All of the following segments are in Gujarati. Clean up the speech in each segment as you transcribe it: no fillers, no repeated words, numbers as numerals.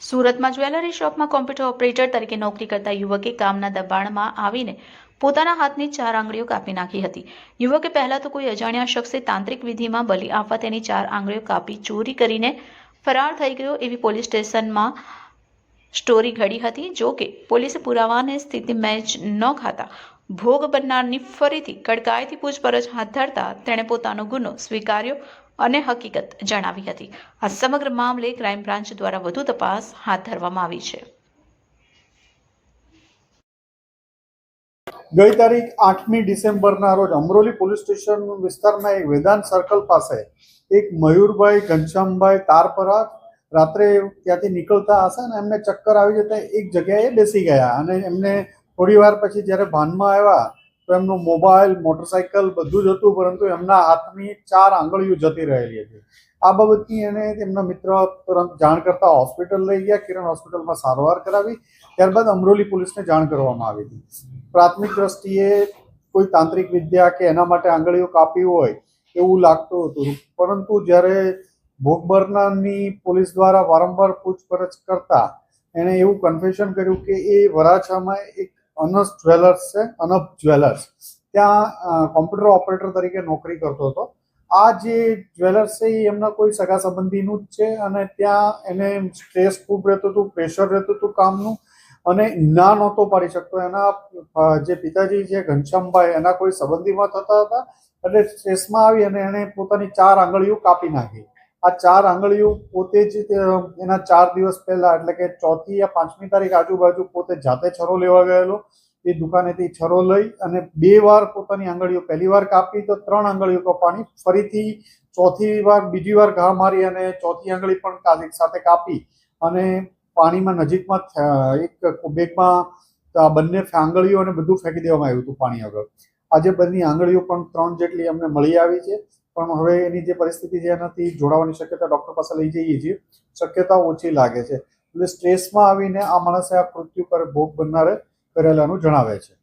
સુરતમાં જ્વેલરી શોપમાં કોમ્પ્યુટર ઓપરેટર તરીકે નોકરી કરતા યુવકે કામના દબાણમાં આવીને પોતાના હાથની 4 આંગળીઓ કાપી નાખી હતી. યુવકે પહેલા તો કોઈ અજાણ્યા શખ્સે તાંત્રિક વિધિમાં બલી આપવા તેની 4 આંગળીઓ કાપી ચોરી કરીને ફરાર થઈ ગયો એવી પોલીસ સ્ટેશનમાં સ્ટોરી ઘડી હતી. જો કે પોલીસે પુરાવાને સ્થિતિ મેચ ન ખાતા ભોગ બનનારની ફરીથી કડકાઈથી પૂછપરછ હાથ ધરતા તેણે પોતાનો ગુનો સ્વીકાર્યો અને હકીકત જણાવી હતી. આ સમગ્ર મામલે ક્રાઇમ બ્રાન્ચ દ્વારા વધુ તપાસ હાથ ધરવામાં આવી છે. ગઈ તારીખ 8મી ડિસેમ્બરના રોજ અમરોલી પોલીસ સ્ટેશન વિસ્તારના એક વેદાંત સર્કલ પાસે એક મયુરભાઈ ઘનશ્યામભાઈ તારપરા રાત્રે ત્યાંથી નીકળતા હશે ને એમને ચક્કર આવી જતા એક જગ્યાએ બેસી ગયા અને એમને થોડી વાર પછી જ્યારે ભાનમાં આવ્યા તો એમનો મોબાઈલ, મોટરસાઇકલ બધું જ હતું, પરંતુ એમના હાથની 4 આંગળીઓ જતી રહેલી હતી. આ બાબતની એને તેમના મિત્ર તુરંત જાણ કરતા હોસ્પિટલ લઈ ગયા. કિરણ હોસ્પિટલમાં સારવાર કરાવી, ત્યારબાદ અમરોલી પોલીસને જાણ કરવામાં આવી હતી. પ્રાથમિક દ્રષ્ટિએ કોઈ તાંત્રિક વિદ્યા કે એના માટે આંગળીઓ કાપી હોય એવું લાગતું હતું, પરંતુ જ્યારે ભોગ બનનારની પોલીસ દ્વારા વારંવાર પૂછપરછ કરતા એણે એવું કન્ફેશન કર્યું કે એ વરાછામાં એક અનસ જ્વેલર્સ છે, અનપ જ્વેલર્સ, ત્યાં કોમ્પ્યુટર ઓપરેટર તરીકે નોકરી કરતો હતો. આ જે જ્વેલર્સ છે એ એમના કોઈ સગા સંબંધીનું જ છે અને ત્યાં એને સ્ટ્રેસ ખૂબ રહેતું હતું, પ્રેશર રહેતું હતું કામનું અને ના નહોતો પાડી શકતો. એના જે પિતાજી છે ઘનશ્યામભાઈ, એના કોઈ સંબંધીમાં થતા હતા એટલે સ્ટ્રેસમાં આવી અને એણે પોતાની 4 આંગળીઓ કાપી નાખી. આ 4 આંગળીઓ પોતે જ એના 4 દિવસ પહેલા એટલે કે 4મી યા 5મી તારીખ આજુબાજુ પોતે જાતે છરો લેવા ગયેલો. એ દુકાનેથી છરો લઈ અને 2 વાર પોતાની આંગળીઓ, પહેલી વાર કાપી તો 3 આંગળીઓ કપાણી, ફરીથી ચોથી વાર બીજી વાર ઘા મારી અને ચોથી આંગળી પણ સાથે કાપી અને પાણીમાં નજીકમાં એક બેગમાં બંને આંગળીઓ અને બધું ફેંકી દેવામાં આવ્યું હતું પાણી આગળ. આજે બંને આંગળીઓ પણ 3 જેટલી અમને મળી આવી છે, પણ હવે એની જે પરિસ્થિતિ છે એનાથી જોડાવાની શક્યતા ડૉક્ટર પાસે લઈ જઈએ છીએ, શક્યતા ઓછી લાગે છે. એટલે સ્ટ્રેસમાં આવીને આ માણસે આ કૃત્યુ ભોગ બનનારે કરેલાનું જણાવે છે.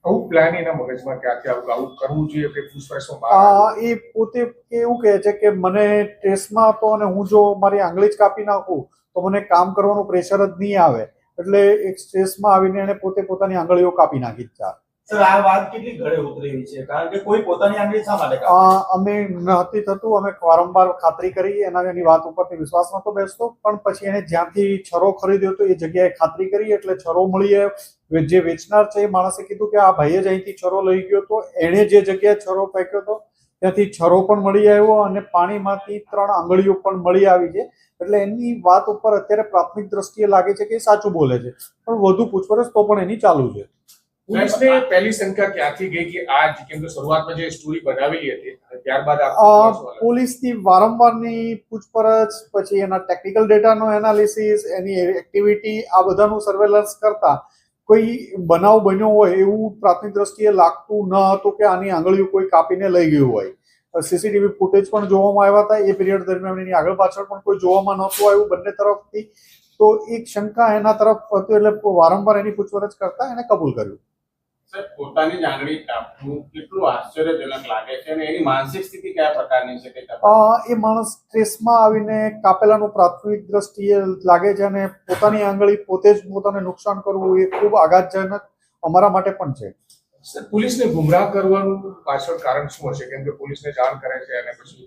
આવું પ્લાન એના મગજમાં ક્યાંથી આવું કરવું જોઈએ કે પૂછપરછમાં એ પોતે એવું કહે છે કે મને સ્ટ્રેસમાં હતો અને હું જો મારી આંગળી જ કાપી નાખું તો મને કામ કરવાનું પ્રેશર જ નહીં આવે, એટલે એક સ્ટ્રેસમાં આવીને એને પોતાની આંગળીઓ કાપી નાખી. સર, આ વાત કેટલી ઘરે ઉતરેલી છે? કારણ કે કોઈ પોતાની આંગળી શા માટે કાપે? અમે નથી થતું, અમે વારંવાર ખાતરી કરી, એની વાત ઉપરથી વિશ્વાસ નતો બેસતો, પણ પછી એને જ્યાંથી છરો ખરીદ્યો હતો એ જગ્યાએ ખાતરી કરી એટલે છરો મળી આવ્યો. જે વેચનાર છે એ માણસે કીધું કે આ ભાઈએ જ અહીંથી છરો લઈ ગયો હતો, એણે જે જગ્યાએ છરો ફેંક્યો હતો ત્યાંથી છરો પણ મળી આવ્યો અને પાણીમાંથી 3 આંગળીઓ પણ મળી આવી છે. એટલે એની વાત ઉપર અત્યારે પ્રાથમિક દ્રષ્ટિએ લાગે છે કે એ સાચું બોલે છે, પણ વધુ પૂછપરછ તો પણ એની ચાલુ છે. પોલીસને પહેલી શંકા ક્યાંથી ગઈ કે આ કેમ કે શરૂઆતમાં જે સ્ટોરી બનાવેલી હતી ત્યારબાદ પોલીસની વારંવારની પૂછપરછ, પછી એના ટેકનિકલ ડેટાનો એનાલિસિસ, એની એક્ટિવિટી, આ બધાનું સર્વેલન્સ કરતા કોઈ બનાવ બન્યો હોય એવું પ્રાથમિક દ્રષ્ટિએ લાગતું ન હતું કે આની આંગળીઓ કોઈ કાપીને લઈ ગયું હોય. સીસીટીવી ફૂટેજ પણ જોવામાં આવ્યા હતા એ પીરિયડ દરમિયાન, એની આગળ પાછળ પણ કોઈ જોવામાં નહોતું આવ્યું બંને તરફથી. તો એક શંકા એના તરફ હતી એટલે વારંવાર એની પૂછપરછ કરતા એને કબૂલ કર્યું. પોતાની જ આંગળી કાપવું કેટલું આશ્ચર્યજનક લાગે છે અને એની માનસિક સ્થિતિ કયા પ્રકારની છે? એ માણસ સ્ટ્રેસમાં આવીને કાપેલાનું પ્રાથમિક દ્રષ્ટિએ લાગે છે અને પોતાની આંગળી પોતે જ પોતાને નુકસાન કરવું એ ખૂબ આઘાતજનક અમારા માટે પણ છે. પોલીસને ગુમરાહ કરવાનું પાછળ કારણ શું હશે? કેમ કે પોલીસને જાણ કરે છે અને પછી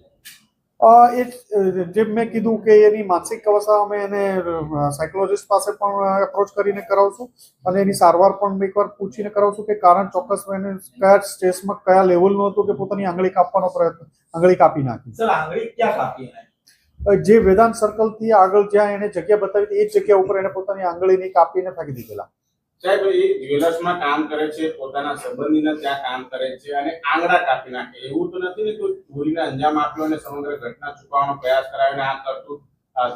જેમ મેં કીધું કે એની માનસિક અવસ્થા અમે એને સાયકોલોજીસ્ટ પાસે પણ એપ્રોચ કરીને કરાવશું અને એની સારવાર પણ એકવાર પૂછીને કરાવશું કે કારણ ચોક્કસ એને કયા સ્ટ્રેસમાં કયા લેવલનું હતું કે પોતાની આંગળી કાપવાનો પ્રયત્ન, આંગળી કાપી નાખી. સર, આંગળી ક્યાં કાપી? જે વેદાંત સર્કલથી આગળ જ્યાં એને જગ્યા બતાવી એ જગ્યા ઉપર એને પોતાની આંગળીની કાપીને ફેંકી દીધેલા. સાહેબ, એ જ્વેલર્સમાં કામ કરે છે, પોતાના સંબંધીને ત્યાં કામ કરે છે અને આંગળા કાપી નાખે, એવું તો નથી ને કોઈ ચોરીને અંજામ આપ્યો અને સમગ્ર ઘટના છુપાવવાનો પ્રયાસ કરાવીને આ કરતું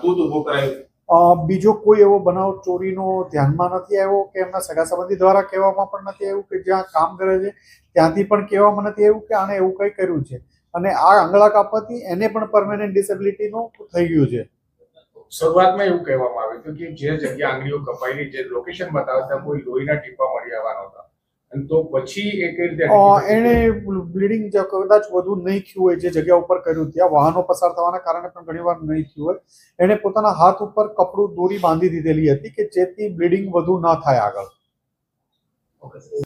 તું ઊભું કરાયું? બીજો કોઈ એવો બનાવ ચોરીનો ધ્યાનમાં નથી આવ્યો કે એમના સગા સંબંધી દ્વારા કહેવામાં પણ નથી આવ્યું કે જ્યાં કામ કરે છે ત્યાંથી પણ કહેવામાં નથી આવ્યું કે આણે એવું કંઈ કર્યું છે. અને આ આંગળા કાપવાથી એને પણ પરમેનન્ટ ડિસેબિલિટીનું થઈ ગયું છે. શરૂઆતમાં એવું કહેવામાં આવ્યું હતું કે જે જગ્યા આંગળીઓ કપાયેલી, જે લોકેશન બતાવતા કોઈ લોહીના ટીપા મળી આવવાના હતા, અને તો પછી એ કઈ રીતે એણે બ્લીડિંગ કદાચ વધુ નહીં થયું હોય જે જગ્યા ઉપર કર્યું ત્યાં વાહનો પસાર થવાના કારણે પણ ઘણીવાર નહીં થયું હોય એણે પોતાના હાથ ઉપર કપડું દોરી બાંધી દીધેલી હતી કે જેથી બ્લીડિંગ વધુ ન થાય આગળ.